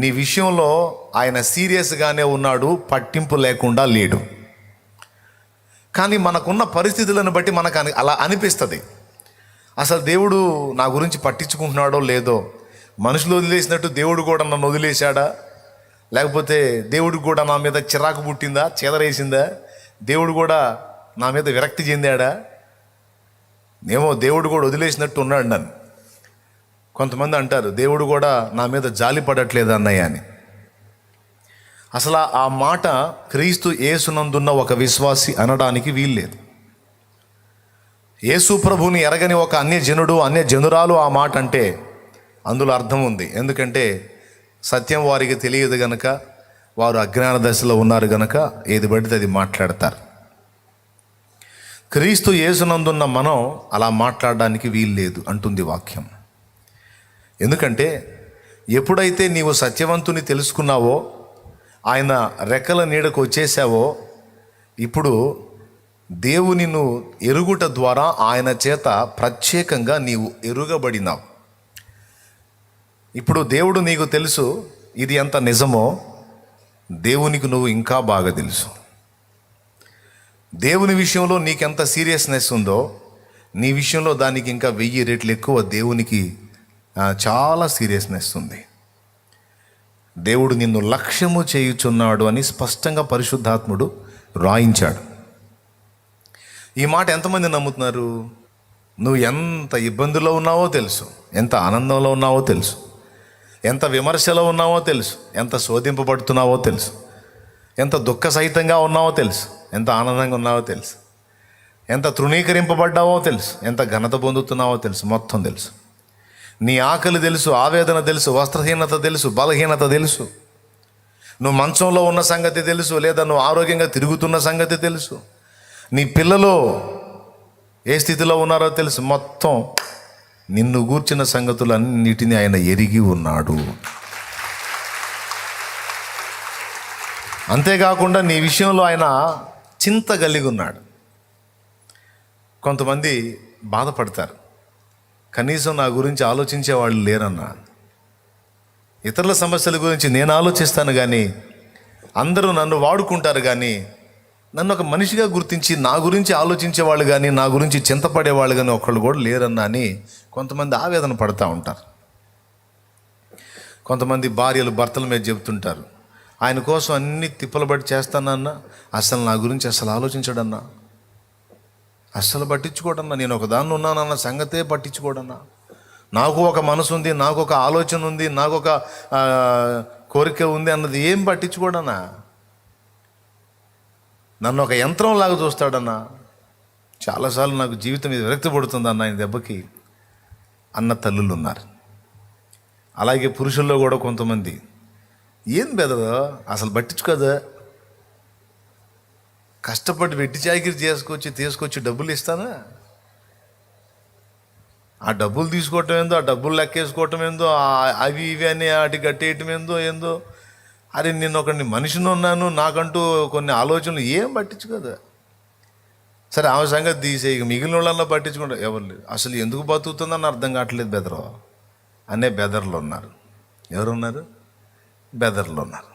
నీ విషయంలో ఆయన సీరియస్గానే ఉన్నాడు, పట్టింపు లేకుండా లేడు. కానీ మనకున్న పరిస్థితులను బట్టి మనకు అలా అనిపిస్తుంది. అసలు దేవుడు నా గురించి పట్టించుకుంటున్నాడో లేదో, మనుషులు వదిలేసినట్టు దేవుడు కూడా నన్ను వదిలేశాడా, లేకపోతే దేవుడికి కూడా నా మీద చిరాకు పుట్టిందా, చెదరేసిందా, దేవుడు కూడా నా మీద విరక్తి చెందాడా, ఏమో దేవుడు కూడా వదిలేసినట్టు ఉన్నాడు నన్ను. కొంతమంది అంటారు దేవుడు కూడా నా మీద జాలి పడట్లేదు అన్నయ్య అని. అసలు ఆ మాట క్రీస్తు యేసునందున్న ఒక విశ్వాసి అనడానికి వీల్లేదు. యేసు ప్రభుని ఎరగని ఒక అన్యజనురాలు ఆ మాట అంటే అందులో అర్థం ఉంది. ఎందుకంటే సత్యం వారికి తెలియదు గనక, వారు అజ్ఞాన దశలో ఉన్నారు గనక ఏది పడితే అది మాట్లాడతారు. క్రీస్తు యేసునందున్న మనం అలా మాట్లాడడానికి వీల్లేదు అంటుంది వాక్యం. ఎందుకంటే ఎప్పుడైతే నీవు సత్యవంతుని తెలుసుకున్నావో, ఆయన రెక్కల నీడకు వచ్చేసావో, ఇప్పుడు దేవుని నువ్వు ఎరుగుట ద్వారా ఆయన చేత ప్రత్యేకంగా నీవు ఎరుగబడినావు. ఇప్పుడు దేవుడు నీకు తెలుసు, ఇది ఎంత నిజమో దేవునికి నువ్వు ఇంకా బాగా తెలుసు. దేవుని విషయంలో నీకెంత సీరియస్నెస్ ఉందో, నీ విషయంలో దానికి ఇంకా 1000 రెట్లు ఎక్కువ దేవునికి చాలా సీరియస్నెస్ ఉంది. దేవుడు నిన్ను లక్ష్యము చేయుచున్నాడు అని స్పష్టంగా పరిశుద్ధాత్ముడు రాయించాడు. ఈ మాట ఎంతమంది నమ్ముతున్నారు? నువ్వు ఎంత ఇబ్బందుల్లో ఉన్నావో తెలుసు, ఎంత ఆనందంలో ఉన్నావో తెలుసు, ఎంత విమర్శలో ఉన్నావో తెలుసు, ఎంత శోధింపబడుతున్నావో తెలుసు, ఎంత దుఃఖ సహితంగా ఉన్నావో తెలుసు, ఎంత ఆనందంగా ఉన్నావో తెలుసు, ఎంత తృణీకరింపబడ్డావో తెలుసు, ఎంత ఘనత పొందుతున్నావో తెలుసు, మొత్తం తెలుసు. నీ ఆకలి తెలుసు, ఆవేదన తెలుసు, వస్త్రహీనత తెలుసు, బలహీనత తెలుసు, నువ్వు మంచంలో ఉన్న సంగతి తెలుసు, లేదా నువ్వు ఆరోగ్యంగా తిరుగుతున్న సంగతి తెలుసు, నీ పిల్లలు ఏ స్థితిలో ఉన్నారో తెలుసు. మొత్తం నిన్ను గూర్చిన సంగతులన్నిటినీ ఆయన ఎరిగి ఉన్నాడు. అంతేకాకుండా నీ విషయంలో ఆయన చింత కలిగి ఉన్నాడు. కొంతమంది బాధపడతారు, కనీసం నా గురించి ఆలోచించే వాళ్ళు లేరన్నా. ఇతరుల సమస్యల గురించి నేను ఆలోచిస్తాను, కానీ అందరూ నన్ను వాడుకుంటారు, కానీ నన్ను ఒక మనిషిగా గుర్తించి నా గురించి ఆలోచించే వాళ్ళు కానీ, నా గురించి చింతపడేవాళ్ళు కానీ ఒకళ్ళు కూడా లేరన్నా అని కొంతమంది ఆవేదన పడుతూ ఉంటారు. కొంతమంది భార్యలు భర్తల మీద చెబుతుంటారు, ఆయన కోసం అన్ని తిప్పలబడి చేస్తానన్నా, అసలు నా గురించి అసలు ఆలోచించడన్నా, అస్సలు పట్టించుకోడన్నా, నేను ఒక దాన్ని ఉన్నానన్న సంగతే పట్టించుకోడన్నా, నాకు ఒక మనసు ఉంది, నాకు ఒక ఆలోచన ఉంది, నాకు ఒక కోరిక ఉంది అన్నది ఏం పట్టించుకోడన్నా, నన్ను ఒక యంత్రంలాగా చూస్తాడన్నా. చాలాసార్లు నాకు జీవితం మీద విరక్తి పడుతుంది అన్న ఆయన దెబ్బకి అన్న తల్లులు ఉన్నారు. అలాగే పురుషుల్లో కూడా కొంతమంది ఏం బెదరు అసలు పట్టించుకోదా, కష్టపడి వెట్టి చాకిరి తీసుకొచ్చి డబ్బులు ఇస్తానా, ఆ డబ్బులు తీసుకోవటం ఏందో, ఆ డబ్బులు లెక్కేసుకోవటం ఏందో, అవి ఇవి అని వాటి కట్టేయటం ఏందో. అరే నేను ఒకడిని మనిషిని ఉన్నాను, నాకంటూ కొన్ని ఆలోచనలు ఏం పట్టించుకోదా. సరే ఆమె సంగతి తీసేయి, మిగిలిన వాళ్ళల్లో పట్టించుకుంటా ఎవరు లేదు. అసలు ఎందుకు బతుకుతుందని అర్థం కావట్లేదు బెదరు అనే బెదర్లు ఉన్నారు. ఎవరున్నారు? బెదర్లు ఉన్నారు.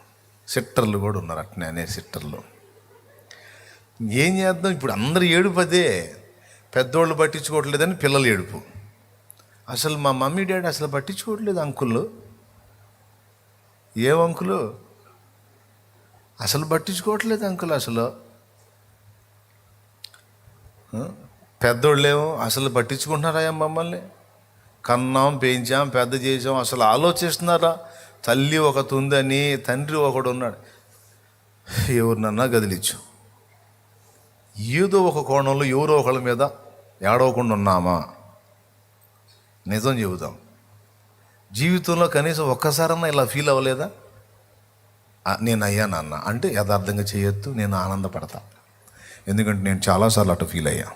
సిట్టర్లు కూడా ఉన్నారు, అట్నే అనే సిట్టర్లు. ఏం చేద్దాం, ఇప్పుడు అందరు ఏడుపు అదే, పెద్దోళ్ళు పట్టించుకోవట్లేదని పిల్లలు ఏడుపు. అసలు మా మమ్మీ డాడీ అసలు పట్టించుకోవట్లేదు అంకులు. ఏం అంకులు అసలు పట్టించుకోవట్లేదు అంకుల్, అసలు పెద్దోళ్ళేమో అసలు పట్టించుకుంటున్నారా మమ్మల్ని, కన్నాం, పెంచాం, పెద్ద చేసాం, అసలు ఆలోచిస్తున్నారా? తల్లి ఒకటి ఉందని, తండ్రి ఒకడు ఉన్నాడు, ఎవరినన్నా గదిలిచ్చు. ఏదో ఒక కోణంలో ఎవరో ఒకళ్ళ మీద ఏడవకుండా ఉన్నామా? నిజం చెబుతాం, జీవితంలో కనీసం ఒక్కసారన్నా ఇలా ఫీల్ అవ్వలేదా? నేను అయ్యా నాన్న అంటే యథార్థంగా చేయొద్దు, నేను ఆనందపడతా. ఎందుకంటే నేను చాలాసార్లు అటు ఫీల్ అయ్యా.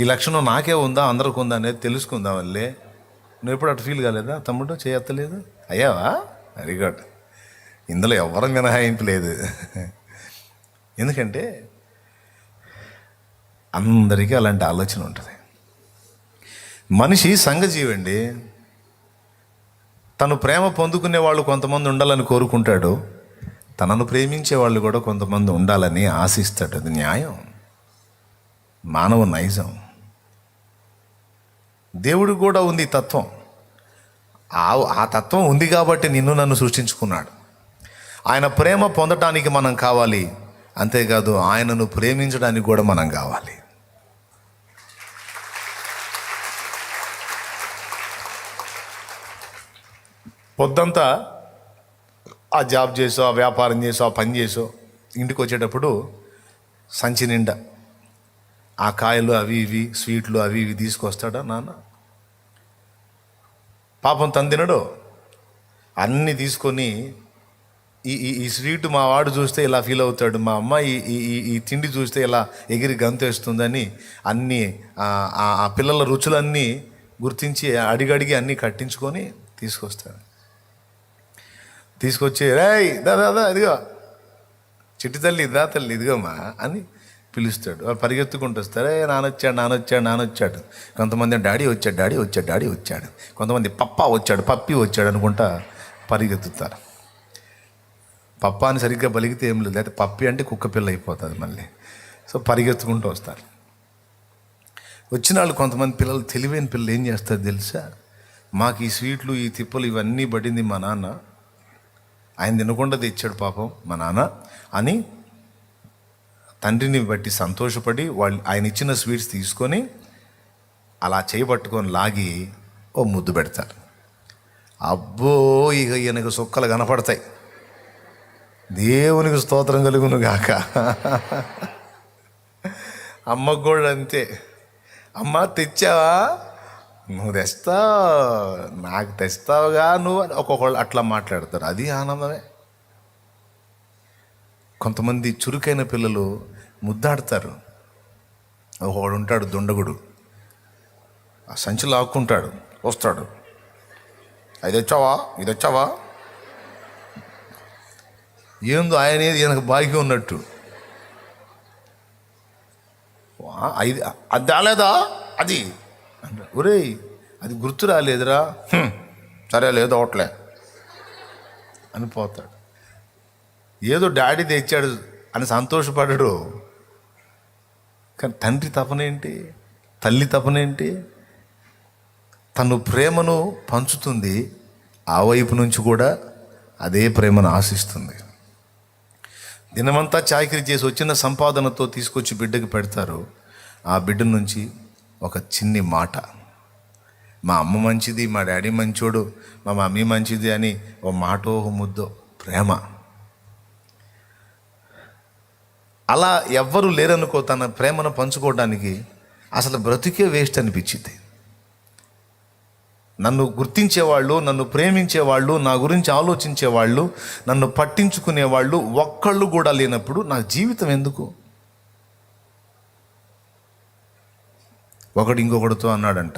ఈ లక్షణం నాకే ఉందా అందరికి ఉందా అనేది తెలుసుకుందాం వల్లే. నువ్వు ఎప్పుడు అటు ఫీల్ కాలేదా తమ్ముడు? చేయత్తలేదు అయ్యావా? Very good. ఇందులో ఎవరం మినహాయింపు లేదు. ఎందుకంటే అందరికీ అలాంటి ఆలోచన ఉంటుంది. మనిషి సంఘజీవండి. తను ప్రేమ పొందుకునే వాళ్ళు కొంతమంది ఉండాలని కోరుకుంటాడు, తనను ప్రేమించే వాళ్ళు కూడా కొంతమంది ఉండాలని ఆశిస్తాడు. అది న్యాయం, మానవ నైజం. దేవుడికి కూడా ఉంది తత్వం. ఆ తత్వం ఉంది కాబట్టి నిన్ను నన్ను సృష్టించుకున్నాడు. ఆయన ప్రేమ పొందటానికి మనం కావాలి, అంతేకాదు ఆయనను ప్రేమించడానికి కూడా మనం కావాలి. పొద్దంతా ఆ జాబ్ చేసో, ఆ వ్యాపారం చేసో, ఆ పని చేసో ఇంటికి వచ్చేటప్పుడు సంచి నిండా ఆ కాయలు అవి ఇవి స్వీట్లు అవి ఇవి తీసుకొస్తాడా నాన్న? పాపం తను తినడు. అన్నీ తీసుకొని ఈ స్వీట్ మా వాడు చూస్తే ఇలా ఫీల్ అవుతాడు, మా అమ్మ ఈ తిండి చూస్తే ఇలా ఎగిరి గంతేస్తుందని అన్నీ ఆ పిల్లల రుచులన్నీ గుర్తించి అడిగడిగి అన్నీ కట్టించుకొని తీసుకొస్తాడు. తీసుకొచ్చి రేయ్ దాదా ఇదిగో చిట్టి తల్లి దా తల్లి ఇదిగోమ్మా అని పిలుస్తాడు. వాళ్ళు పరిగెత్తుకుంటూ వస్తారు, నానొచ్చాడు. కొంతమంది డాడీ వచ్చాడు. కొంతమంది పప్పా వచ్చాడు, పప్పి వచ్చాడు అనుకుంటా పరిగెత్తుతారు. పప్పా అని సరిగ్గా పలికితే ఏం లేదు, లేకపోతే పప్పి అంటే కుక్క పిల్ల అయిపోతుంది మళ్ళీ. సో పరిగెత్తుకుంటూ వస్తారు. వచ్చిన వాళ్ళు కొంతమంది పిల్లలు, తెలివైన పిల్లలు ఏం చేస్తారు తెలుసా? మాకు ఈ స్వీట్లు ఈ తిప్పలు ఇవన్నీ పడింది మా నాన్న, ఆయన తినకుండా తెచ్చాడు పాపం మా నాన్న అని తండ్రిని బట్టి సంతోషపడి ఆయన ఇచ్చిన స్వీట్స్ తీసుకొని అలా చేయబట్టుకొని లాగి ఓ ముద్దు పెడతారు. అబ్బో ఇక ఈయనకు సుక్కలు కనపడతాయి. దేవునికి స్తోత్రం కలుగును గాక. అమ్మకు కూడా అంతే. అమ్మ తెచ్చావా? నువ్వు తెస్తావు, నాకు తెస్తావుగా నువ్వు అని ఒక్కొక్కళ్ళు అట్లా మాట్లాడతారు. అది ఆనందమే. కొంతమంది చురుకైన పిల్లలు ముద్దాడతారు. ఒకడు ఉంటాడు దుండగుడు, ఆ సంచి లాక్కుంటాడు, వస్తాడు, అది వచ్చావా ఏందో ఆయన ఈయనకు బాగా ఉన్నట్టు, అది రాలేదా అది అంటే, ఒరేయ్ అది గుర్తు రాలేదురా, సరే లేదు అవట్లే అని పోతాడు. ఏదో డాడీ తెచ్చాడు అని సంతోషపడడు. కానీ తండ్రి తపనేంటి, తల్లి తపనేంటి? తను ప్రేమను పంచుతుంది, ఆ వైపు నుంచి కూడా అదే ప్రేమను ఆశిస్తుంది. దినమంతా చాకిరీ చేసి వచ్చిన సంపాదనతో తీసుకొచ్చి బిడ్డకి పెడతారు. ఆ బిడ్డ నుంచి ఒక చిన్ని మాట, మా అమ్మ మంచిది, మా డాడీ మంచోడు, మా మమ్మీ మంచిది అని ఓ మాటో ఒక ముద్దో ప్రేమ. అలా ఎవ్వరూ లేరనుకో తన ప్రేమను పంచుకోవడానికి. అసలు బ్రతికే వేస్ట్ అనిపించింది. నన్ను గుర్తించేవాళ్ళు, నన్ను ప్రేమించేవాళ్ళు, నా గురించి ఆలోచించేవాళ్ళు, నన్ను పట్టించుకునేవాళ్ళు ఒక్కళ్ళు కూడా లేనప్పుడు నా జీవితం ఎందుకు? ఒకడు ఇంకొకటితో అన్నాడంట,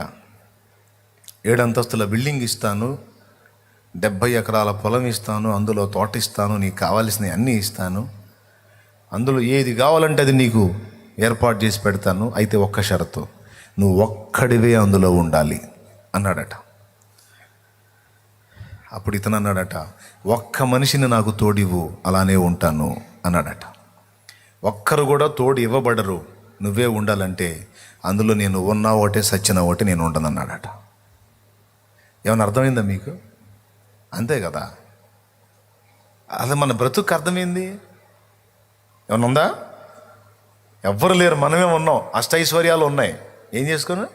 7 అంతస్తుల బిల్డింగ్ ఇస్తాను, 70 ఎకరాల పొలం ఇస్తాను, అందులో తోట ఇస్తాను, నీకు కావాల్సినవి అన్నీ ఇస్తాను, అందులో ఏది కావాలంటే అది నీకు ఏర్పాటు చేసి పెడతాను, అయితే ఒక్క షరతు, నువ్వు ఒక్కడివే అందులో ఉండాలి అన్నాడట. అప్పుడు ఇతను అన్నాడట, ఒక్క మనిషిని నాకు తోడివ్వు, అలానే ఉంటాను అన్నాడట. ఒక్కరు కూడా తోడు ఇవ్వబడరు, నువ్వే ఉండాలంటే అందులో నేను ఉన్నా ఒకటే సచ్చిన ఒకటే నేను ఉండను అన్నాడట. ఏమన్నా అర్థమైందా మీకు? అంతే కదా. అసలు మన బ్రతుకు అర్థమైంది ఏమన్నా ఉందా? ఎవ్వరు లేరు, మనమే ఉన్నాం, అష్టైశ్వర్యాలు ఉన్నాయి. ఏం చేసుకున్నా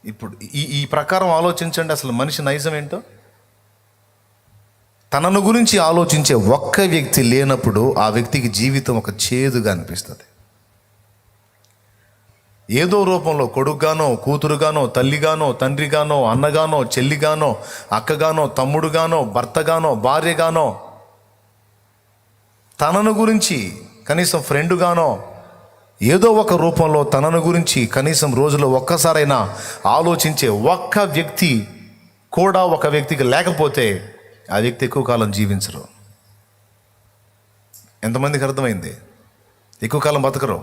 ఇప్పుడు ఈ ప్రకారం ఆలోచించండి. అసలు మనిషి నైజం ఏంటో. తనను గురించి ఆలోచించే ఒక్క వ్యక్తి లేనప్పుడు ఆ వ్యక్తికి జీవితం ఒక చేదుగా అనిపిస్తుంది. ఏదో రూపంలో కొడుకుగానో, కూతురుగానో, తల్లిగానో, తండ్రిగానో, అన్నగానో, చెల్లిగానో, అక్కగానో, తమ్ముడుగానో, భర్తగానో, భార్యగానో, తనను గురించి కనీసం ఫ్రెండుగానో ఏదో ఒక రూపంలో తనను గురించి కనీసం రోజులో ఒక్కసారైనా ఆలోచించే ఒక్క వ్యక్తి కూడా ఒక వ్యక్తికి లేకపోతే ఆ వ్యక్తి ఎక్కువ కాలం జీవించరు. ఎంతమందికి అర్థమైంది? ఎక్కువ కాలం బతకరు.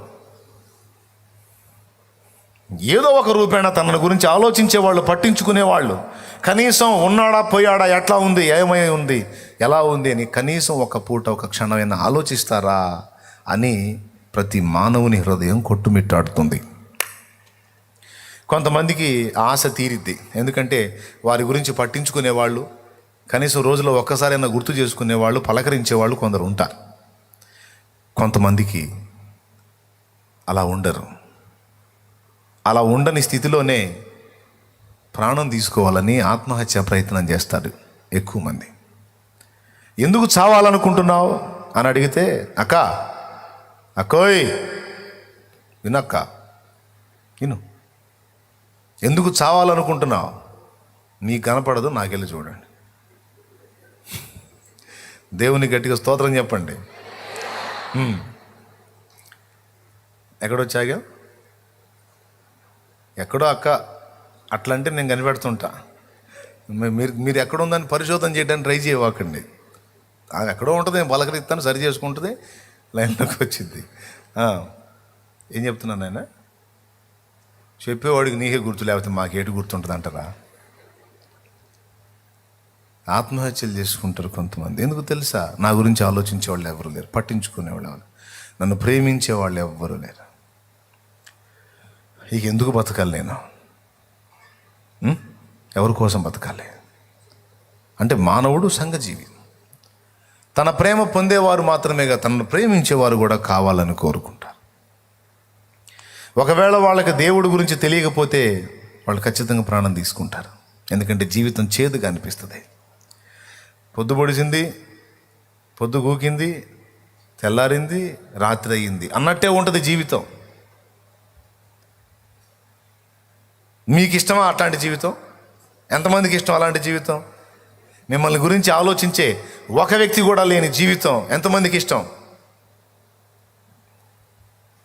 ఏదో ఒక రూపేణ తన గురించి ఆలోచించేవాళ్ళు, పట్టించుకునేవాళ్ళు. కనీసం ఉన్నాడా పోయాడా, ఎట్లా ఉంది, ఏమై ఉంది, ఎలా ఉంది అని కనీసం ఒక పూట ఒక క్షణమైనా ఆలోచిస్తారా అని ప్రతి మానవుని హృదయం కొట్టుమిట్టాడుతుంది. కొంతమందికి ఆశ తీరిద్ది, ఎందుకంటే వారి గురించి పట్టించుకునేవాళ్ళు, కనీసం రోజులో ఒక్కసారైనా గుర్తు చేసుకునేవాళ్ళు, పలకరించేవాళ్ళు కొందరు ఉంటారు. కొంతమందికి అలా ఉండరు. అలా ఉండని స్థితిలోనే ప్రాణం తీసుకోవాలని ఆత్మహత్య ప్రయత్నం చేస్తారు ఎక్కువ మంది. ఎందుకు చావాలనుకుంటున్నావు అని అడిగితే, అక్కోయ్ వినక్క విను, ఎందుకు చావాలనుకుంటున్నావు, నీకు కనపడదు, నాకెళ్ళి చూడండి. దేవుని గట్టిగా స్తోత్రం చెప్పండి. ఎక్కడొచ్చాగా, ఎక్కడో అక్క అట్లంటే నేను కనిపెడుతుంటా. మీరు ఎక్కడుందని పరిశోధన చేయడానికి ట్రై చేయవాకండి. అది ఎక్కడో ఉంటుంది, నేను పలకరిస్తాను, సరి చేసుకుంటుంది, లైన్లోకి వచ్చింది. ఏం చెప్తున్నాను ఆయన, చెప్పేవాడికి నీకే గుర్తు, లేకపోతే మాకేటి గుర్తుంటుంది అంటారా? ఆత్మహత్యలు చేసుకుంటారు కొంతమంది. ఎందుకు తెలుసా? నా గురించి ఆలోచించే వాళ్ళు ఎవరు లేరు, పట్టించుకునేవాళ్ళు ఎవరు, నన్ను ప్రేమించే వాళ్ళు ఎవ్వరు లేరు. ఇక ఎందుకు బతకాలి నేను, ఎవరి కోసం బతకాలి అంటే మానవుడు సంఘజీవి. తన ప్రేమ పొందేవారు మాత్రమేగా తనను ప్రేమించేవారు కూడా కావాలని కోరుకుంటారు. ఒకవేళ వాళ్ళకి దేవుడి గురించి తెలియకపోతే వాళ్ళు ఖచ్చితంగా ప్రాణం తీసుకుంటారు. ఎందుకంటే జీవితం చేదుగా అనిపిస్తుంది. పొద్దు పొడిచింది, పొద్దు గూకింది, తెల్లారింది, రాత్రి అయ్యింది అన్నట్టే ఉంటుంది జీవితం. మీకు ఇష్టమా అట్లాంటి జీవితం? ఎంతమందికి ఇష్టం అలాంటి జీవితం? మిమ్మల్ని గురించి ఆలోచించే ఒక వ్యక్తి కూడా లేని జీవితం ఎంతమందికి ఇష్టం?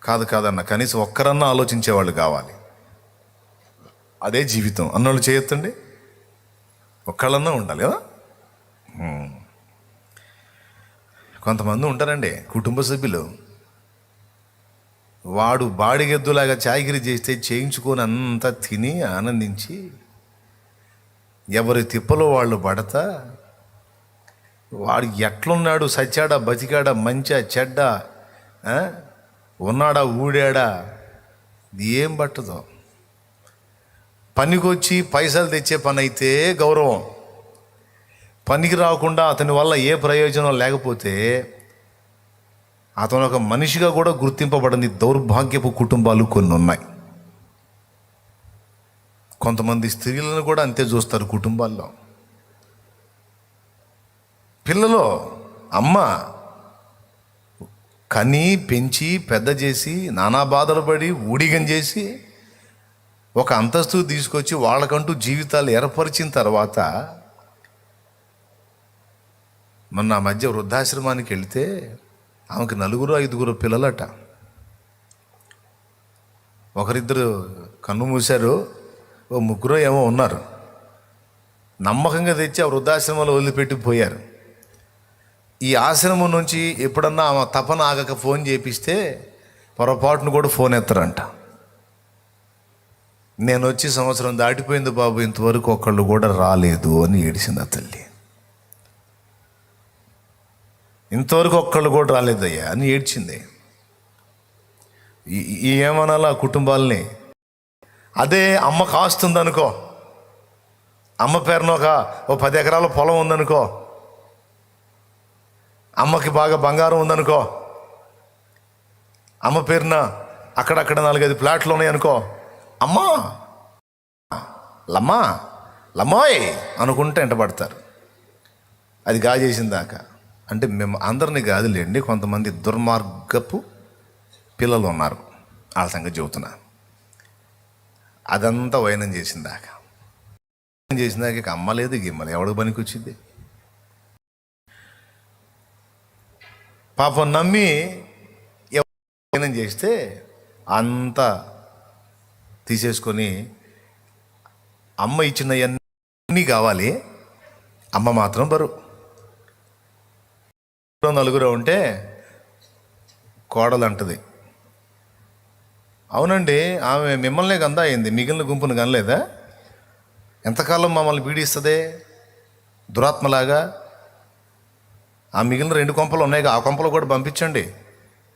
కాదన్న, కనీసం ఒక్కరన్నా ఆలోచించేవాళ్ళు కావాలి. అదే జీవితం అన్నోళ్ళు చేయొద్దండి, ఒక్కళ్ళన్నా ఉండాలి కదా. కొంతమంది ఉంటారండి కుటుంబ సభ్యులు, వాడు బాడిగెద్దులాగా చాకిరీ చేస్తే చేయించుకొని అంతా తిని ఆనందించి ఎవరి తిప్పలో వాళ్ళు పడతా, వాడు ఎట్లున్నాడు, సచ్చాడా బతికాడా, మంచా చెడ్డా, ఉన్నాడా ఊడాడా, ఏం పట్టదో. పనికొచ్చి పైసలు తెచ్చే పని అయితే గౌరవం, పనికి రాకుండా అతని వల్ల ఏ ప్రయోజనం లేకపోతే అతను ఒక మనిషిగా కూడా గుర్తింపబడని దౌర్భాగ్యపు కుటుంబాలు కొన్ని ఉన్నాయి. కొంతమంది స్త్రీలను కూడా అంతే చూస్తారు కుటుంబాల్లో. పిల్లలు అమ్మ కని పెంచి పెద్ద చేసి నానా బాధలు పడి ఊడిగం చేసి ఒక అంతస్తు తీసుకొచ్చి వాళ్ళకంటూ జీవితాలు ఏర్పరిచిన తర్వాత మొన్న ఆ మధ్య వృద్ధాశ్రమానికి వెళితే ఆమెకు 4-5 పిల్లలట. ఒకరిద్దరు కన్ను మూశారు, 3 ఏమో ఉన్నారు. నమ్మకంగా తెచ్చి ఆ వృద్ధాశ్రమంలో వదిలిపెట్టి పోయారు. ఈ ఆశ్రమం నుంచి ఎప్పుడన్నా ఆమె తపన ఆగక ఫోన్ చేపిస్తే పొరపాటును కూడా ఫోన్ ఎత్తరంట. నేను వచ్చి సంవత్సరం దాటిపోయింది బాబు, ఇంతవరకు ఒకళ్ళు కూడా రాలేదు అని ఏడిసింది ఆ తల్లి. ఇంతవరకు ఒక్కళ్ళు కూడా రాలేదయ్యా అని ఏడ్చింది. ఏమనాలి ఆ కుటుంబాలని? అదే అమ్మకు ఆస్తి ఉందనుకో, అమ్మ పేరున ఓ 10 ఎకరాల పొలం ఉందనుకో, అమ్మకి బాగా బంగారం ఉందనుకో, అమ్మ పేరున అక్కడక్కడ 4-5 ప్లాట్లు ఉన్నాయనుకో, అమ్మా లమ్మా లమ్మోయ్ అనుకుంటే ఎంటబడతారు. అది గాజేసిందాకా. అంటే మేము అందరినీ కాదులేండి, కొంతమంది దుర్మార్గపు పిల్లలు ఉన్నారు, వాళ్ళ సంగతి చెబుతున్నా. అదంతా వైనం చేసిందాక ఇక అమ్మ లేదు గిమ్మలేదు, ఎవడికి పనికి వచ్చింది? పాపం నమ్మి వైనం చేస్తే అంతా తీసేసుకొని అమ్మ ఇచ్చినవన్నీ కావాలి, అమ్మ మాత్రం బరువు. 4 ఉంటే కోడలు అంటది, అవునండి, ఆమె మిమ్మల్నే గందా అయింది, మిగిలిన గుంపును కనలేదా? ఎంతకాలం మమ్మల్ని పీడిస్తుంది దురాత్మలాగా? ఆ మిగిలిన 2 కొంపలు ఉన్నాయిగా, ఆ కొంపలు కూడా పంపించండి,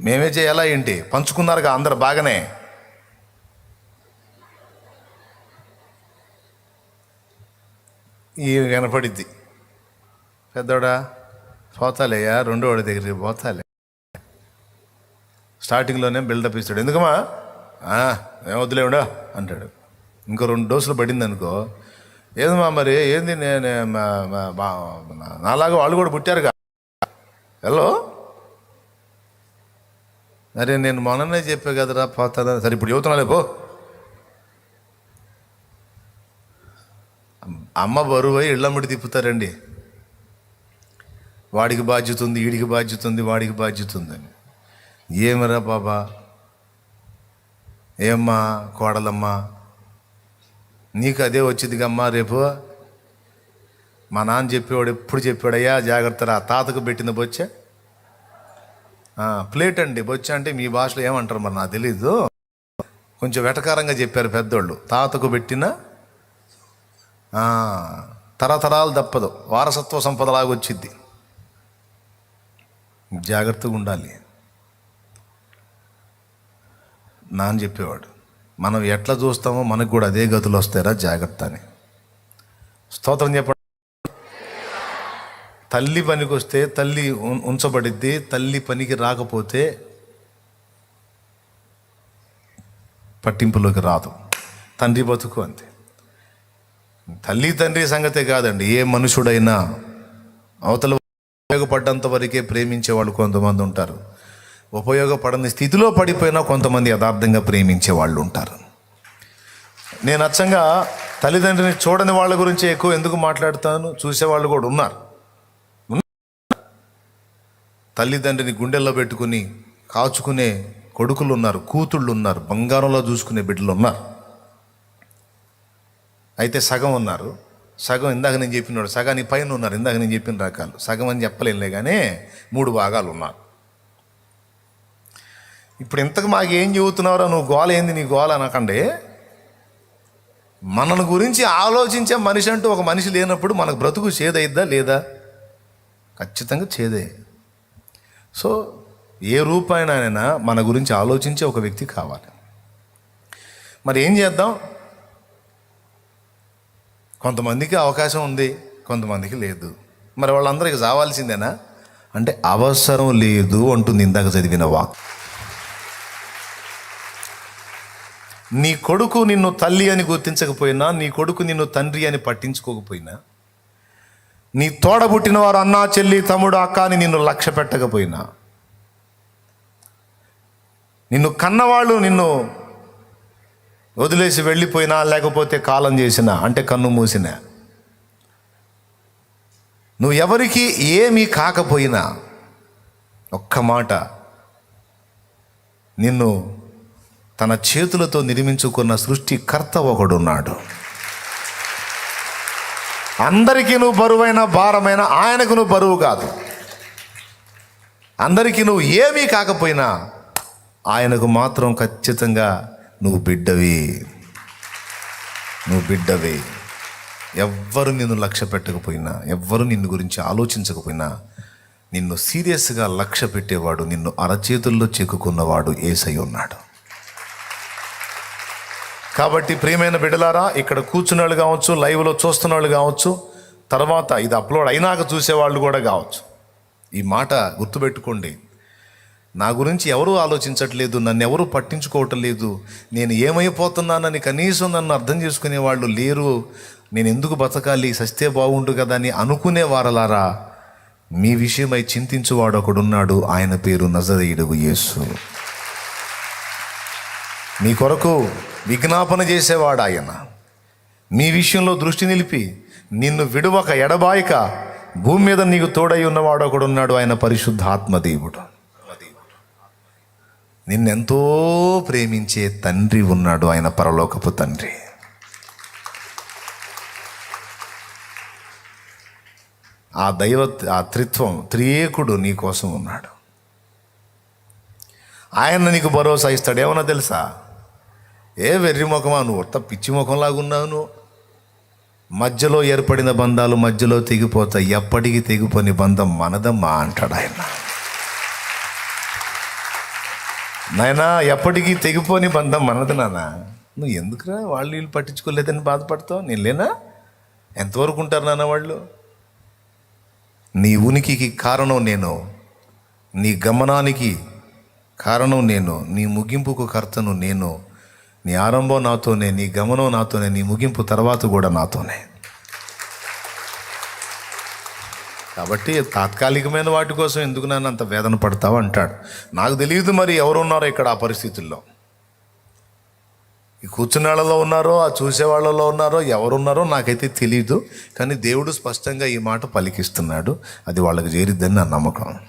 మేమే చేయాలా ఏంటి? పంచుకున్నారుగా అందరు బాగానే. ఈ కనపడిద్ది, పెద్దోడా పోతాలేయా, రెండో వాడి దగ్గరికి పోతాలే. స్టార్టింగ్లోనే బిల్డప్ ఇస్తాడు, ఎందుకమ్మా ఏం వద్దులేవుడా అంటాడు. ఇంకో 2 డోసులు పడింది అనుకో, ఏదమ్మా మరి ఏంది, నేను నాలాగా వాళ్ళు కూడా పుట్టారుగా, హలో అరే నేను మొన్ననే చెప్పా కదరా పోతాదా, సరే ఇప్పుడు చెబుతున్నాలే పో. అమ్మ బరువు ఇళ్ళమ్మడి తిప్పుతారండి, వాడికి బాధ్యత ఉంది, వీడికి బాధ్యత ఉంది, వాడికి బాధ్యత ఉందని. ఏమరా బాబా, ఏమ్మా కోడలమ్మా, నీకు అదే వచ్చిందిగమ్మా రేపు. మా నాన్న చెప్పేవాడు, ఎప్పుడు చెప్పాడయ్యా జాగ్రత్తరా, తాతకు పెట్టిన బొచ్చ ప్లేట్ అండి, బొచ్చ అంటే మీ భాషలో ఏమంటారు మరి నాకు తెలీదు, కొంచెం వెటకారంగా చెప్పారు పెద్దోళ్ళు. తాతకు పెట్టిన తరతరాలు తప్పదు, వారసత్వ సంపదలాగా వచ్చిద్ది. జాగ్రత్తగా ఉండాలి. నాన్న చెప్పేవాడు, మనం ఎట్లా చూస్తామో మనకు కూడా అదే గతులు వస్తాయరా, జాగ్రత్త అని. స్తోత్రం చెప్పండి. తల్లి పనికి వస్తే తల్లి ఉంచబడిద్ది, తల్లి పనికి రాకపోతే పట్టింపులోకి రాదు. తండ్రి బతుకు అంతే. తల్లి తండ్రి సంగతే కాదండి, ఏ మనుషుడైనా అవతల ఉపయోగపడ్డంత వరకే ప్రేమించే వాళ్ళు కొంతమంది ఉంటారు, ఉపయోగపడని స్థితిలో పడిపోయినా కొంతమంది యథార్థంగా ప్రేమించే వాళ్ళు ఉంటారు. నేను అచ్చంగా తల్లిదండ్రిని చూడని వాళ్ళ గురించి ఎక్కువ ఎందుకు మాట్లాడుతాను, చూసేవాళ్ళు కూడా ఉన్నారు. తల్లిదండ్రిని గుండెల్లో పెట్టుకుని కాచుకునే కొడుకులు ఉన్నారు, కూతుళ్ళు ఉన్నారు, బంగారంలో చూసుకునే బిడ్డలు ఉన్నారు. అయితే సగం ఉన్నారు, సగం ఇందాక నేను చెప్పినాడు, సగానికి పైన ఉన్నారు. ఇందాక నేను చెప్పిన రకాలు సగం అని చెప్పలేనులే, కానీ 3 భాగాలు ఉన్నారు. ఇప్పుడు ఇంతకు మాకు ఏం చెబుతున్నారో, నువ్వు గోల ఏంది నీ గోల అనకండి. మనను గురించి ఆలోచించే మనిషి అంటూ ఒక మనిషి లేనప్పుడు మనకు బ్రతుకు చేదైద్దా లేదా? ఖచ్చితంగా చేదే. సో ఏ రూపాయనైనా మన గురించి ఆలోచించే ఒక వ్యక్తి కావాలి. మరి ఏం చేద్దాం? కొంతమందికి అవకాశం ఉంది, కొంతమందికి లేదు. మరి వాళ్ళందరికీ చావాల్సిందేనా అంటే అవసరం లేదు అంటుంది ఇందాక చదివిన వాక్. నీ కొడుకు నిన్ను తల్లి అని గుర్తించకపోయినా, నీ కొడుకు నిన్ను తండ్రి అని పట్టించుకోకపోయినా, నీ తోడబుట్టిన వారు అన్నా చెల్లి తమ్ముడు అక్క అని నిన్ను లక్ష్య పెట్టకపోయినా, నిన్ను కన్నవాళ్ళు నిన్ను వదిలేసి వెళ్ళిపోయినా, లేకపోతే కాలం చేసినా అంటే కన్ను మూసినా, నువ్వు ఎవరికి ఏమీ కాకపోయినా, ఒక్క మాట, నిన్ను తన చేతులతో నిర్మించుకున్న సృష్టికర్త ఒకడున్నాడు. అందరికీ నువ్వు బరువైన భారమైన ఆయనకు నువ్వు బరువు కాదు. అందరికీ నువ్వు ఏమీ కాకపోయినా ఆయనకు మాత్రం ఖచ్చితంగా నువ్వు బిడ్డవి. ఎవ్వరు నిన్ను లక్ష్య పెట్టకపోయినా, ఎవ్వరు నిన్ను గురించి ఆలోచించకపోయినా, నిన్ను సీరియస్గా లక్ష్య పెట్టేవాడు, నిన్ను అరచేతుల్లో చెక్కుకున్నవాడు యేసయ్య ఉన్నాడు. కాబట్టి ప్రియమైన బిడ్డలారా, ఇక్కడ కూర్చున్న వాళ్ళు కావచ్చు, లైవ్లో చూస్తున్న వాళ్ళు కావచ్చు, తర్వాత ఇది అప్లోడ్ అయినాక చూసేవాళ్ళు కూడా కావచ్చు, ఈ మాట గుర్తుపెట్టుకోండి. నా గురించి ఎవరూ ఆలోచించట్లేదు, నన్ను ఎవరూ పట్టించుకోవటం లేదు, నేను ఏమైపోతున్నానని కనీసం నన్ను అర్థం చేసుకునే వాళ్ళు లేరు, నేను ఎందుకు బతకాలి, సస్తే బాగుండు కదా అని అనుకునే వారలారా, మీ విషయమై చింతించువాడు ఒకడున్నాడు, ఆయన పేరు నజరేయుడు యేసు. మీ కొరకు విజ్ఞాపన చేసేవాడు ఆయన. మీ విషయంలో దృష్టి నిలిపి నిన్ను విడువక ఎడబాయక భూమి మీద నీకు తోడై ఉన్నవాడు ఒకడున్నాడు, ఆయన పరిశుద్ధాత్మదేవుడు. నిన్నెంతో ప్రేమించే తండ్రి ఉన్నాడు, ఆయన పరలోకపు తండ్రి. ఆ త్రిత్వం, త్రియేకుడు నీ కోసం ఉన్నాడు. ఆయన నీకు భరోసా ఇస్తాడు. ఏమన్నా తెలుసా? ఏ వెర్రి ముఖమా నువ్వు, ఒట్ట పిచ్చి ముఖంలాగా ఉన్నావు నువ్వు. మధ్యలో ఏర్పడిన బంధాలు మధ్యలో తెగిపోతాయి, ఎప్పటికీ తెగిపోని బంధం మనదమ్మా అంటాడు ఆయన. నాయనా ఎప్పటికీ తెగిపోని బంధం మనది నాన్న. నువ్వు ఎందుకురా వాళ్ళు వీళ్ళు పట్టించుకోలేదని బాధపడతావు? నేను లేనా? ఎంతవరకు ఉంటారు నాన్న వాళ్ళు? నీ ఉనికికి కారణం నేను, నీ గమనానికి కారణం నేను, నీ ముగింపుకు కర్తను నేను. నీ ఆరంభం నాతోనే, నీ గమనం నాతోనే, నీ ముగింపు తర్వాత కూడా నాతోనే. కాబట్టి తాత్కాలికమైన వాటి కోసం ఎందుకు నన్ను అంత వేదన పడతావు అంటాడు. నాకు తెలియదు మరి ఎవరున్నారో ఇక్కడ ఆ పరిస్థితుల్లో. ఈ కూర్చున్న వాళ్ళలో ఉన్నారో, ఆ చూసే వాళ్ళలో ఉన్నారో, ఎవరున్నారో నాకైతే తెలియదు. కానీ దేవుడు స్పష్టంగా ఈ మాట పలికిస్తున్నాడు. అది వాళ్ళకి చేరిద్దని నా నమ్మకం.